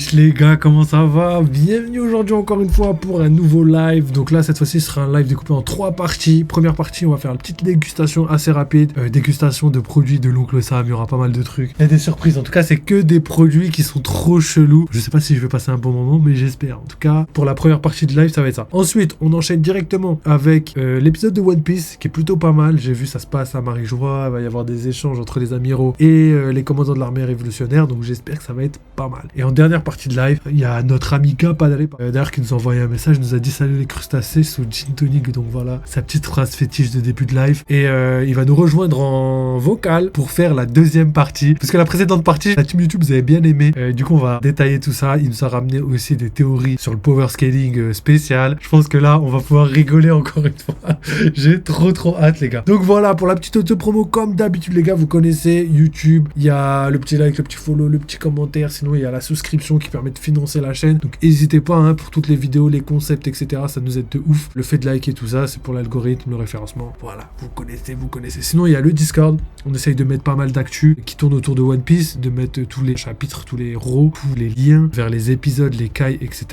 Wesh les gars, comment ça va? Bienvenue aujourd'hui encore une fois pour un nouveau live. Donc là cette fois-ci ce sera un live découpé en 3 parties. Première partie, on va faire une petite dégustation assez rapide. Dégustation de produits de l'oncle Sam, il y aura pas mal de trucs. Il y a des surprises, en tout cas c'est que des produits qui sont trop chelous. Je sais pas si je vais passer un bon moment, mais j'espère. En tout cas pour la première partie de live ça va être ça. Ensuite on enchaîne directement avec l'épisode de One Piece qui est plutôt pas mal. J'ai vu ça se passe à Marie-Joie, il va y avoir des échanges entre les amiraux et les commandants de l'armée révolutionnaire. Donc j'espère que ça va être pas mal. Et en dernière partie de live, il y a notre ami Gapadale d'ailleurs qui nous a envoyé un message, nous a dit salut les crustacés sous gin tonic, donc voilà sa petite phrase fétiche de début de live. Et il va nous rejoindre en vocal pour faire la deuxième partie, parce que la précédente partie la team YouTube vous avez bien aimé, du coup on va détailler tout ça. Il nous a ramené aussi des théories sur le power scaling spécial. Je pense que là on va pouvoir rigoler encore une fois. J'ai trop hâte les gars. Donc voilà pour la petite auto-promo, comme d'habitude les gars, vous connaissez YouTube, il y a le petit like, le petit follow, le petit commentaire, sinon il y a la souscription qui permet de financer la chaîne. Donc n'hésitez pas hein, pour toutes les vidéos, les concepts, etc. Ça nous aide de ouf. Le fait de liker tout ça, c'est pour l'algorithme, le référencement. Voilà, vous connaissez. Sinon il y a le Discord. On essaye de mettre pas mal d'actu qui tourne autour de One Piece, de mettre tous les chapitres, tous les RAW, tous les liens vers les épisodes, les kai, etc.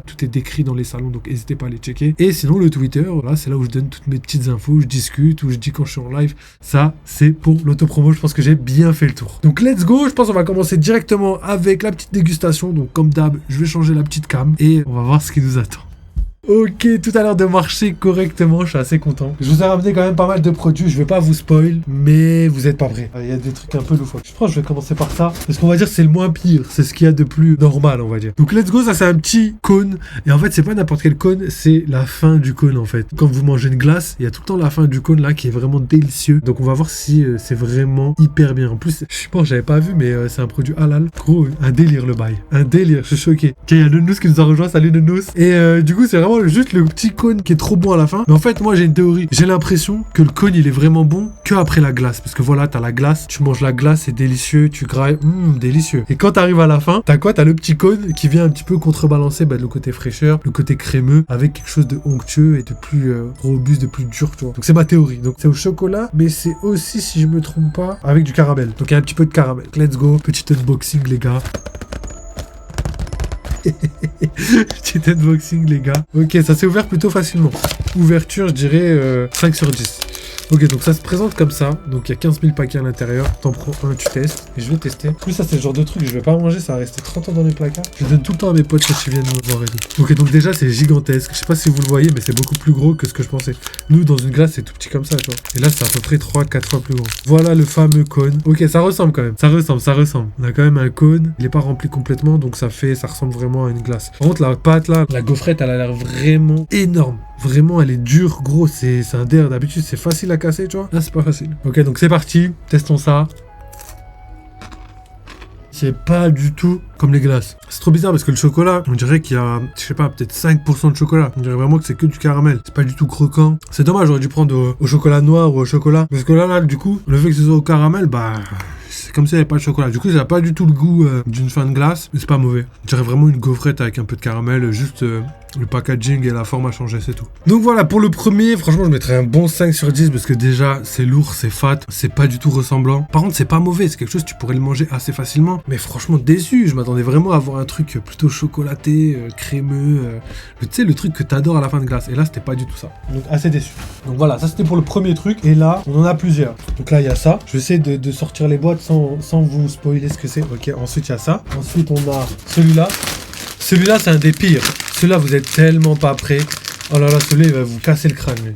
Tout est décrit dans les salons, donc n'hésitez pas à les checker. Et sinon le Twitter, voilà, c'est là où je donne toutes mes petites infos, où je discute, où je dis quand je suis en live. Ça, c'est pour l'autopromo. Je pense que j'ai bien fait le tour. Donc let's go. Je pense qu'on va commencer directement avec la petite dégustation. Donc comme d'hab, je vais changer la petite cam et on va voir ce qui nous attend. Ok, tout à l'heure de marcher correctement, je suis assez content. Je vous ai ramené quand même pas mal de produits, je vais pas vous spoil, mais vous êtes pas prêts. Il y a des trucs un peu loufoques. Je pense que je vais commencer par ça, parce qu'on va dire c'est le moins pire, c'est ce qu'il y a de plus normal, on va dire. Donc let's go, ça c'est un petit cône, et en fait c'est pas n'importe quel cône, c'est la fin du cône en fait. Quand vous mangez une glace, il y a tout le temps la fin du cône là qui est vraiment délicieux. Donc on va voir si c'est vraiment hyper bien. En plus, je pense j'avais pas vu, mais c'est un produit halal. Gros, un délire le bail, un délire, je suis choqué. Ok, il y a Nounous qui nous a rejoint, salut Nounous. Et du coup c'est vraiment juste le petit cône qui est trop bon à la fin. Mais en fait moi j'ai une théorie, j'ai l'impression que le cône il est vraiment bon que après la glace, parce que voilà t'as la glace, tu manges la glace, c'est délicieux, tu grailles, délicieux. Et quand t'arrives à la fin, t'as quoi? T'as le petit cône qui vient un petit peu contrebalancer le côté fraîcheur, le côté crémeux, avec quelque chose de onctueux et de plus robuste, de plus dur, tu vois. Donc c'est ma théorie. Donc c'est au chocolat, mais c'est aussi, si je me trompe pas, avec du caramel. Donc il y a un petit peu de caramel. Let's go, petit unboxing les gars. Petit unboxing les gars. Ok, ça s'est ouvert plutôt facilement. Ouverture, je dirais 5 sur 10. Ok, donc ça se présente comme ça. Donc il y a 15 000 paquets à l'intérieur. T'en prends un, tu testes. Et je vais tester. En plus, ça, c'est le genre de truc que je vais pas manger. Ça va rester 30 ans dans les placards. Je le donne tout le temps à mes potes quand ils viennent me voir et tout. Ok, donc déjà, c'est gigantesque. Je sais pas si vous le voyez, mais c'est beaucoup plus gros que ce que je pensais. Nous, dans une glace, c'est tout petit comme ça, tu vois. Et là, c'est à peu près 3-4 fois plus gros. Voilà le fameux cône. Ok, ça ressemble quand même. Ça ressemble. On a quand même un cône. Il est pas rempli complètement. Donc ça ressemble vraiment à une glace. Par contre, la pâte là, la gaufrette, elle a l'air vraiment énorme. Vraiment, elle est dure, gros. C'est un dare. D'habitude, c'est facile à casser, tu vois. Là, c'est pas facile. Ok, donc c'est parti. Testons ça. C'est pas du tout comme les glaces. C'est trop bizarre parce que le chocolat, on dirait qu'il y a, je sais pas, peut-être 5% de chocolat. On dirait vraiment que c'est que du caramel. C'est pas du tout croquant. C'est dommage, j'aurais dû prendre au chocolat noir ou au chocolat. Parce que là, du coup, le fait que ce soit au caramel, c'est comme s'il n'y avait pas de chocolat. Du coup, ça n'a pas du tout le goût d'une fin de glace, mais c'est pas mauvais. Je dirais vraiment une gaufrette avec un peu de caramel, juste le packaging et la forme a changé, c'est tout. Donc voilà, pour le premier, franchement, je mettrais un bon 5 sur 10 parce que déjà, c'est lourd, c'est fat, c'est pas du tout ressemblant. Par contre, c'est pas mauvais, c'est quelque chose, tu pourrais le manger assez facilement. Mais franchement, déçu, je m'attendais vraiment à avoir un truc plutôt chocolaté, crémeux, tu sais, le truc que t'adores à la fin de glace. Et là, c'était pas du tout ça. Donc assez déçu. Donc voilà, ça c'était pour le premier truc. Et là, on en a plusieurs. Donc là, il y a ça. Je vais essayer de sortir les boîtes sans vous spoiler ce que c'est. Ok, ensuite, il y a ça. Ensuite, on a celui-là. Celui-là, c'est un des pires. Celui-là, vous êtes tellement pas prêts. Oh là là, celui-là, il va vous casser le crâne, lui.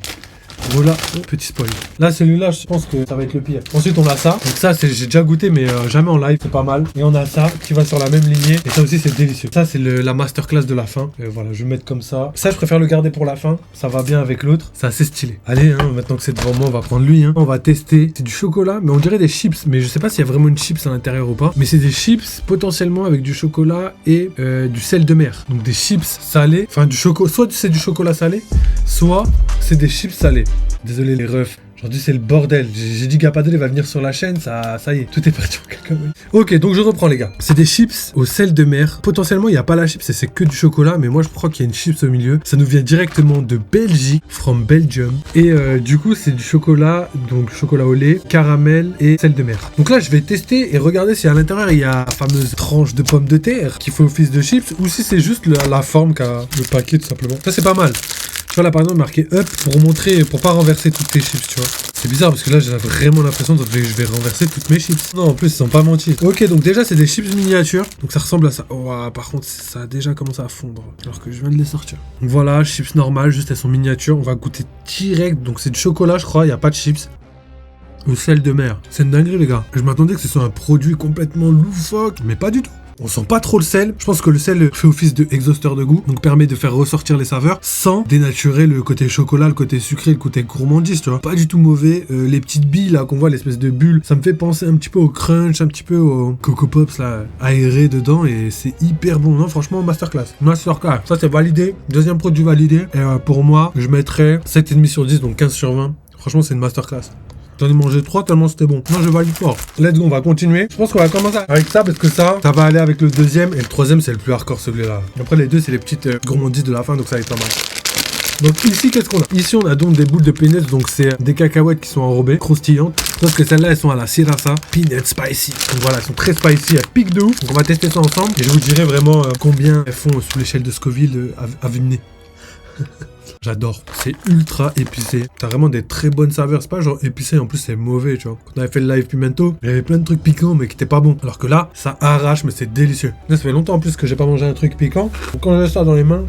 Voilà, petit spoil. Là, celui-là, je pense que ça va être le pire. Ensuite, on a ça. Donc ça, j'ai déjà goûté, mais jamais en live. C'est pas mal. Et on a ça qui va sur la même lignée. Et ça aussi, c'est délicieux. Ça, c'est la masterclass de la fin. Et voilà, je vais mettre comme ça. Ça, je préfère le garder pour la fin. Ça va bien avec l'autre. C'est assez stylé. Allez, maintenant que c'est devant moi, on va prendre lui. On va tester. C'est du chocolat, mais on dirait des chips. Mais je sais pas s'il y a vraiment une chips à l'intérieur ou pas. Mais c'est des chips potentiellement avec du chocolat et du sel de mer. Donc des chips salés. Enfin, du chocolat. Soit c'est du chocolat salé, soit c'est des chips salés. Désolé les refs, Aujourd'hui, c'est le bordel. J'ai dit Gapadel va venir sur la chaîne, ça y est, tout est parti en cacahuète. Ok, donc je reprends les gars. C'est des chips au sel de mer. Potentiellement, il n'y a pas la chips et c'est que du chocolat, mais moi je crois qu'il y a une chips au milieu. Ça nous vient directement de Belgique, from Belgium. Et du coup, c'est du chocolat, donc chocolat au lait, caramel et sel de mer. Donc là, je vais tester et regarder si à l'intérieur il y a la fameuse tranche de pommes de terre qui fait office de chips ou si c'est juste la forme qu'a le paquet tout simplement. Ça, c'est pas mal. Tu vois là par exemple marqué up pour montrer, pour pas renverser toutes tes chips, tu vois. C'est bizarre parce que là j'ai vraiment l'impression que je vais renverser toutes mes chips. Non, en plus ils sont pas mentis. Ok, donc déjà c'est des chips miniatures, donc ça ressemble à ça. Oh, par contre ça a déjà commencé à fondre alors que je viens de les sortir. Donc voilà, chips normales, juste elles sont miniatures. On va goûter direct, donc c'est du chocolat je crois, il n'y a pas de chips. Au sel de mer. C'est une dinguerie les gars. Je m'attendais que ce soit un produit complètement loufoque, mais pas du tout. On sent pas trop le sel. Je pense que le sel fait office de exhausteur de goût, donc permet de faire ressortir les saveurs sans dénaturer le côté chocolat, le côté sucré, le côté gourmandise, tu vois. Pas du tout mauvais. Les petites billes là qu'on voit, l'espèce de bulle, ça me fait penser un petit peu au crunch, un petit peu au Coco Pops là, aéré dedans et c'est hyper bon. Non, franchement, masterclass. Masterclass. Ça c'est validé. Deuxième produit validé. Et pour moi, je mettrais 7,5 sur 10, donc 15 sur 20. Franchement, c'est une masterclass. J'en ai mangé 3 tellement c'était bon. Non, je valide fort. Let's go, on va continuer. Je pense qu'on va commencer avec ça parce que ça va aller avec le deuxième. Et le troisième, c'est le plus hardcore celui-là. Après, les deux, c'est les petites gourmandises de la fin, donc ça va être pas mal. Donc ici, qu'est-ce qu'on a? Ici, on a donc des boules de peanuts, donc c'est des cacahuètes qui sont enrobées, croustillantes. Sauf que celles-là, elles sont à la sriracha, peanut spicy. Donc voilà, elles sont très spicy, elles piquent de ouf. Donc on va tester ça ensemble et je vous dirai vraiment combien elles font sous l'échelle de Scoville à vue de nez. J'adore. C'est ultra épicé. T'as vraiment des très bonnes saveurs. C'est pas genre épicé, en plus c'est mauvais, tu vois. Quand on avait fait le live pimento, il y avait plein de trucs piquants mais qui étaient pas bons. Alors que là, ça arrache, mais c'est délicieux. Là, ça fait longtemps en plus que j'ai pas mangé un truc piquant. Donc quand j'ai ça dans les mains,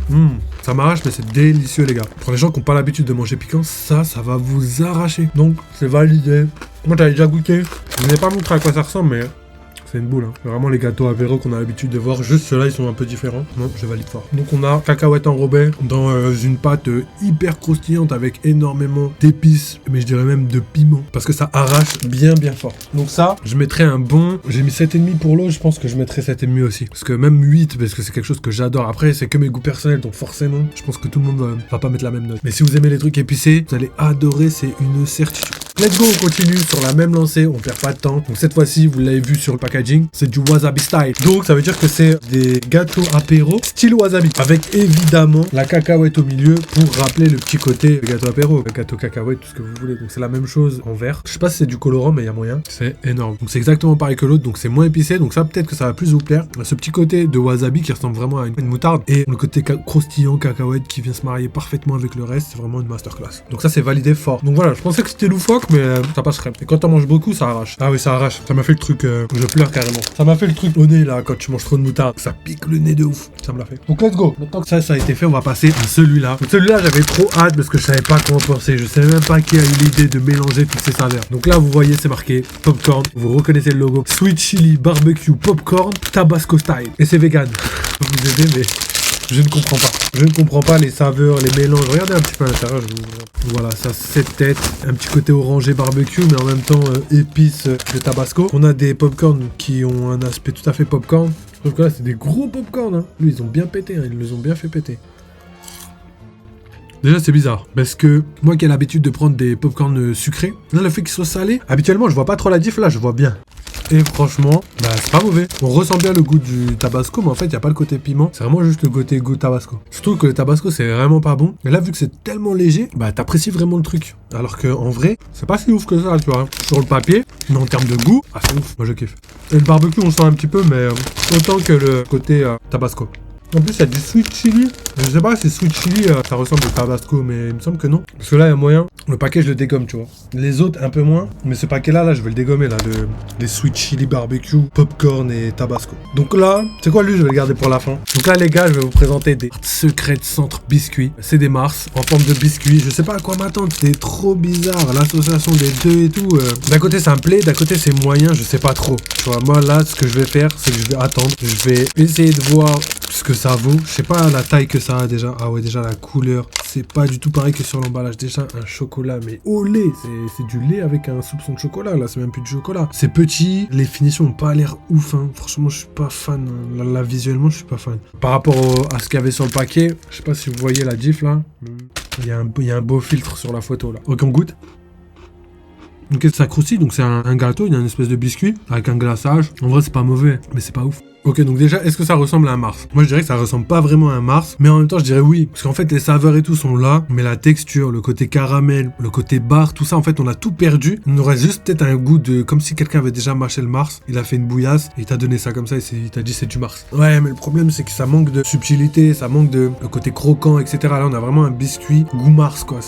ça m'arrache, mais c'est délicieux, les gars. Pour les gens qui n'ont pas l'habitude de manger piquant, ça va vous arracher. Donc, c'est validé. Moi, j'avais déjà goûté. Je vous ai pas montré à quoi ça ressemble, mais... c'est une boule, hein. Vraiment les gâteaux apéro qu'on a l'habitude de voir, juste ceux-là ils sont un peu différents. Non, je valide fort. Donc on a cacahuètes enrobées dans une pâte hyper croustillante avec énormément d'épices, mais je dirais même de piment, parce que ça arrache bien fort. Donc ça, je mettrais un bon... J'ai mis 7,5 pour l'eau, je pense que je mettrais 7,5 aussi. Parce que même 8, parce que c'est quelque chose que j'adore. Après, c'est que mes goûts personnels, donc forcément, je pense que tout le monde va pas mettre la même note. Mais si vous aimez les trucs épicés, vous allez adorer, c'est une certitude. Let's go, on continue sur la même lancée, on perd pas de temps. Donc cette fois-ci, vous l'avez vu sur le packaging, c'est du wasabi style. Donc ça veut dire que c'est des gâteaux apéro style wasabi, avec évidemment la cacahuète au milieu pour rappeler le petit côté gâteau apéro, gâteau cacahuète, tout ce que vous voulez. Donc c'est la même chose en vert. Je sais pas si c'est du colorant, mais il y a moyen. C'est énorme. Donc c'est exactement pareil que l'autre, donc c'est moins épicé. Donc ça peut-être que ça va plus vous plaire. Ce petit côté de wasabi qui ressemble vraiment à une moutarde et le côté croustillant cacahuète qui vient se marier parfaitement avec le reste, c'est vraiment une masterclass. Donc ça c'est validé fort. Donc voilà, je pensais que c'était loufoque, mais ça passerait. Et quand t'en manges beaucoup, ça arrache. Ah oui, ça arrache. Ça m'a fait le truc, je pleure carrément. Ça m'a fait le truc au nez là, quand tu manges trop de moutarde. Ça pique le nez de ouf. Ça me l'a fait. Donc let's go. Maintenant que ça a été fait, on va passer à celui-là. Donc celui-là, j'avais trop hâte parce que je savais pas comment penser. Je savais même pas qui a eu l'idée de mélanger toutes ces saveurs. Donc là, vous voyez, c'est marqué popcorn. Vous reconnaissez le logo. Sweet chili barbecue popcorn Tabasco style. Et c'est vegan. Je vais vous aider, mais je ne comprends pas. Je ne comprends pas les saveurs, les mélanges. Regardez un petit peu à l'intérieur. Voilà, ça, cette tête. Un petit côté orangé barbecue, mais en même temps épices de Tabasco. On a des popcorn qui ont un aspect tout à fait popcorn. Sauf que là, c'est des gros popcorn. Hein. Lui, ils ont bien pété. Hein. Ils les ont bien fait péter. Déjà, c'est bizarre, parce que moi qui ai l'habitude de prendre des popcorn sucrés, là, le fait qu'ils soient salés, habituellement, je vois pas trop la diff, là, je vois bien. Et franchement, bah, c'est pas mauvais. On ressent bien le goût du Tabasco, mais en fait, il n'y a pas le côté piment. C'est vraiment juste le côté goût Tabasco. Je trouve que le Tabasco, c'est vraiment pas bon. Et là, vu que c'est tellement léger, bah, t'apprécies vraiment le truc. Alors que en vrai, c'est pas si ouf que ça, tu vois. Sur le papier, mais en termes de goût, ah, c'est ouf. Moi, je kiffe. Et le barbecue, on sent un petit peu, mais autant que le côté Tabasco. En plus, il y a du sweet chili. Je sais pas si sweet chili, ça ressemble au Tabasco, mais il me semble que non. Parce que là, il y a moyen. Le paquet, je le dégomme, tu vois. Les autres, un peu moins. Mais ce paquet-là, je vais le dégommer, là. Les sweet chili barbecue, popcorn et Tabasco. Donc là, c'est quoi lui? Je vais le garder pour la fin. Donc là, les gars, je vais vous présenter des secrets centre biscuits. C'est des Mars en forme de biscuits. Je sais pas à quoi m'attendre. C'est trop bizarre. L'association des deux et tout. D'un côté, ça me plaît. D'un côté, c'est moyen. Je sais pas trop. Tu vois, moi, là, ce que je vais faire, c'est que je vais attendre. Je vais essayer de voir ce que ça vaut. Je sais pas la taille que ça a déjà. Ah ouais, déjà la couleur. C'est pas du tout pareil que sur l'emballage. Déjà un chocolat, mais au lait. C'est du lait avec un soupçon de chocolat. Là, c'est même plus du chocolat. C'est petit. Les finitions ont pas l'air ouf. Hein. Franchement, je suis pas fan. Là, visuellement, je suis pas fan. Par rapport à ce qu'il y avait sur le paquet, je sais pas si vous voyez la diff là. Il y a un beau filtre sur la photo là. Ok, on goûte. Ok, ça croustille, donc c'est un gâteau, il y a une espèce de biscuit avec un glaçage. En vrai, c'est pas mauvais, mais c'est pas ouf. Ok, donc déjà, est-ce que ça ressemble à un Mars? Moi, je dirais que ça ressemble pas vraiment à un Mars, mais en même temps, je dirais oui. Parce qu'en fait, les saveurs et tout sont là, mais la texture, le côté caramel, le côté barre, tout ça, en fait, on a tout perdu. On aurait juste peut-être un goût de... Comme si quelqu'un avait déjà mâché le Mars, il a fait une bouillasse, et il t'a donné ça comme ça, et il t'a dit c'est du Mars. Ouais, mais le problème, c'est que ça manque de subtilité, ça manque de le côté croquant, etc. Là, on a vraiment un biscuit goût Mars, quoi.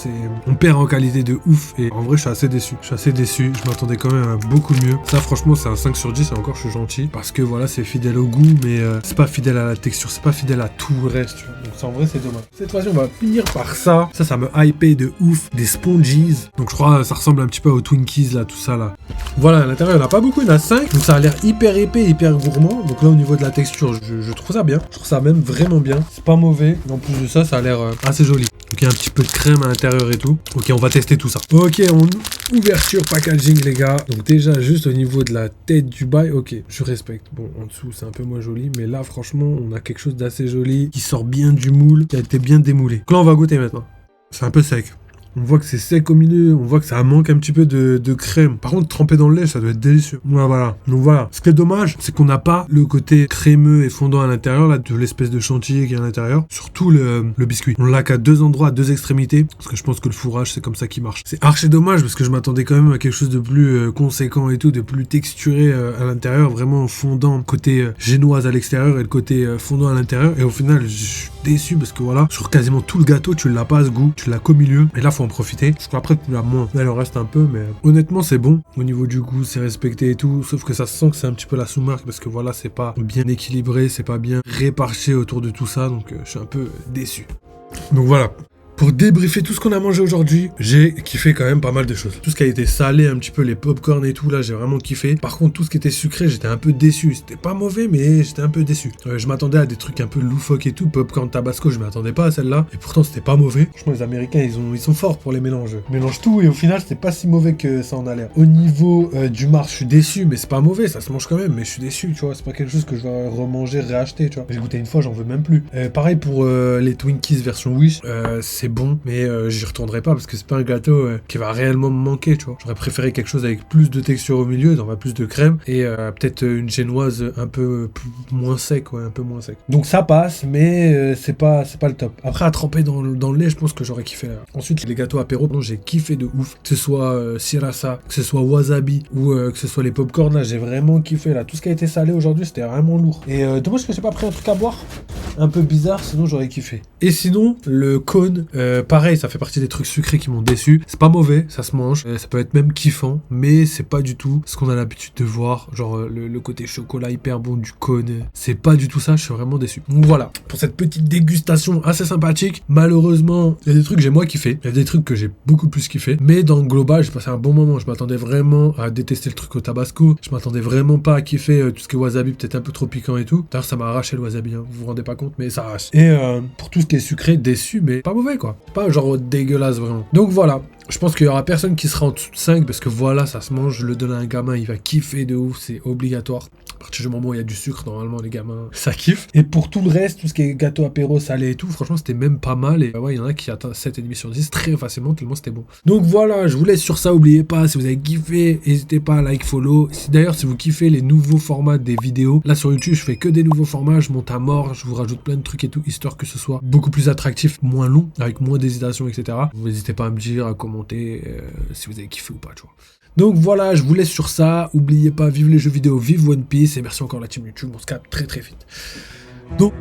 On perd en qualité de ouf, et en vrai, je suis assez déçu. Je m'attendais quand même à beaucoup mieux. Ça, franchement, c'est un 5 sur 10, et encore, je suis gentil, parce que voilà, c'est fidèle au goût, mais c'est pas fidèle à la texture, c'est pas fidèle à tout le reste, tu vois. Donc ça, en vrai, c'est dommage. Cette fois-ci, on va finir par ça. Ça me hypait de ouf. Des sponges. Donc je crois que ça ressemble un petit peu aux Twinkies, là, tout ça, là. Voilà, à l'intérieur, il n'y en a pas beaucoup, il y en a 5. Donc ça a l'air hyper épais, hyper gourmand. Donc là, au niveau de la texture, je trouve ça bien. Je trouve ça même vraiment bien. C'est pas mauvais. En plus de ça, ça a l'air assez joli. Donc il y a un petit peu de crème à l'intérieur et tout. Ok, on va tester tout ça. Ok, ouverture, packaging, les gars. Donc déjà, juste au niveau de la tête du bail, ok, je respecte. Bon, en dessous, c'est un peu moins joli, mais là, franchement, on a quelque chose d'assez joli, qui sort bien du moule, qui a été bien démoulé. Donc là, on va goûter maintenant. C'est un peu sec. On voit que c'est sec au milieu, on voit que ça manque un petit peu de crème. Par contre, trempé dans le lait, ça doit être délicieux. Ouais, voilà. Donc voilà. Ce qui est dommage, c'est qu'on n'a pas le côté crémeux et fondant à l'intérieur, là, de l'espèce de chantilly qui est à l'intérieur. Surtout le biscuit. On l'a qu'à 2 endroits, à 2 extrémités. Parce que je pense que le fourrage, c'est comme ça qu'il marche. C'est archi dommage parce que je m'attendais quand même à quelque chose de plus conséquent et tout, de plus texturé à l'intérieur, vraiment fondant. Côté génoise à l'extérieur et le côté fondant à l'intérieur. Et au final, je suis déçu parce que voilà, sur quasiment tout le gâteau, tu l'as pas à ce goût. Tu l'as qu'au milieu. Et là, faut en profiter. Parce qu'après, tu l'as moins. Là, il en reste un peu, mais honnêtement, c'est bon. Au niveau du goût, c'est respecté et tout. Sauf que ça se sent que c'est un petit peu la sous-marque parce que voilà, c'est pas bien équilibré, c'est pas bien réparti autour de tout ça. Donc, je suis un peu déçu. Donc voilà. Pour débriefer tout ce qu'on a mangé aujourd'hui, j'ai kiffé quand même pas mal de choses. Tout ce qui a été salé, un petit peu les popcorn et tout, là, j'ai vraiment kiffé. Par contre, tout ce qui était sucré, j'étais un peu déçu. C'était pas mauvais, mais j'étais un peu déçu. Je m'attendais à des trucs un peu loufoques et tout. Popcorn Tabasco, je m'attendais pas à celle-là. Et pourtant, c'était pas mauvais. Franchement, les Américains, ils sont forts pour les mélanges. Ils mélangent tout et au final, c'était pas si mauvais que ça en a l'air. Au niveau du Mars, je suis déçu, mais c'est pas mauvais. Ça se mange quand même, mais je suis déçu, tu vois. C'est pas quelque chose que je vais remanger, réacheter, tu vois. J'ai goûté une fois, j'en veux même plus. Pareil pour les Twinkies version Wish. C'est bon, mais j'y retournerai pas parce que c'est pas un gâteau qui va réellement me manquer, tu vois. J'aurais préféré quelque chose avec plus de texture au milieu, d'en plus de crème et peut-être une génoise un peu moins sec, ouais, un peu moins sec. Donc ça passe, mais c'est pas le top. Après, à tremper dans le lait, je pense que j'aurais kiffé. Ensuite, les gâteaux apéro, j'ai kiffé de ouf. Que ce soit sriracha, que ce soit wasabi ou que ce soit les popcorn, là, j'ai vraiment kiffé. Là, tout ce qui a été salé aujourd'hui, c'était vraiment lourd. Et dommage que j'ai pas pris un truc à boire un peu bizarre, sinon j'aurais kiffé. Et sinon, le cône, pareil, ça fait partie des trucs sucrés qui m'ont déçu. C'est pas mauvais, ça se mange, ça peut être même kiffant, mais c'est pas du tout ce qu'on a l'habitude de voir, genre le côté chocolat hyper bon du cône. C'est pas du tout ça, je suis vraiment déçu. Donc voilà, pour cette petite dégustation assez sympathique. Malheureusement, il y a des trucs que j'ai moins kiffé, il y a des trucs que j'ai beaucoup plus kiffé, mais dans le global, j'ai passé un bon moment. Je m'attendais vraiment à détester le truc au tabasco, je m'attendais vraiment pas à kiffer tout ce qui est wasabi, peut-être un peu trop piquant et tout. D'ailleurs, ça m'a arraché le wasabi, hein. Vous vous rendez pas compte, mais ça arrache. Et pour tout ce qui est sucré, déçu, mais pas mauvais quoi. Pas genre dégueulasse vraiment. Donc voilà, je pense qu'il y aura personne qui sera en dessous de 5 parce que voilà, ça se mange, je le donne à un gamin, il va kiffer de ouf, c'est obligatoire. À partir du moment où il y a du sucre, normalement les gamins, ça kiffe. Et pour tout le reste, tout ce qui est gâteau apéro, salé et tout, franchement c'était même pas mal. Et ouais, il y en a qui atteignent 7,5 sur 10 très facilement, tellement c'était bon. Donc voilà, je vous laisse sur ça, oubliez pas, si vous avez kiffé, n'hésitez pas à like, follow. D'ailleurs, si vous kiffez les nouveaux formats des vidéos, là sur YouTube, je fais que des nouveaux formats, je monte à mort, je vous rajoute plein de trucs et tout, histoire que ce soit beaucoup plus attractif, moins long, avec moins d'hésitation, etc. Vous n'hésitez pas à me dire, à commenter si vous avez kiffé ou pas, tu vois. Donc voilà, je vous laisse sur ça. Oubliez pas, vive les jeux vidéo, vive One Piece. Et merci encore à la team YouTube. On se capte très très vite. Donc...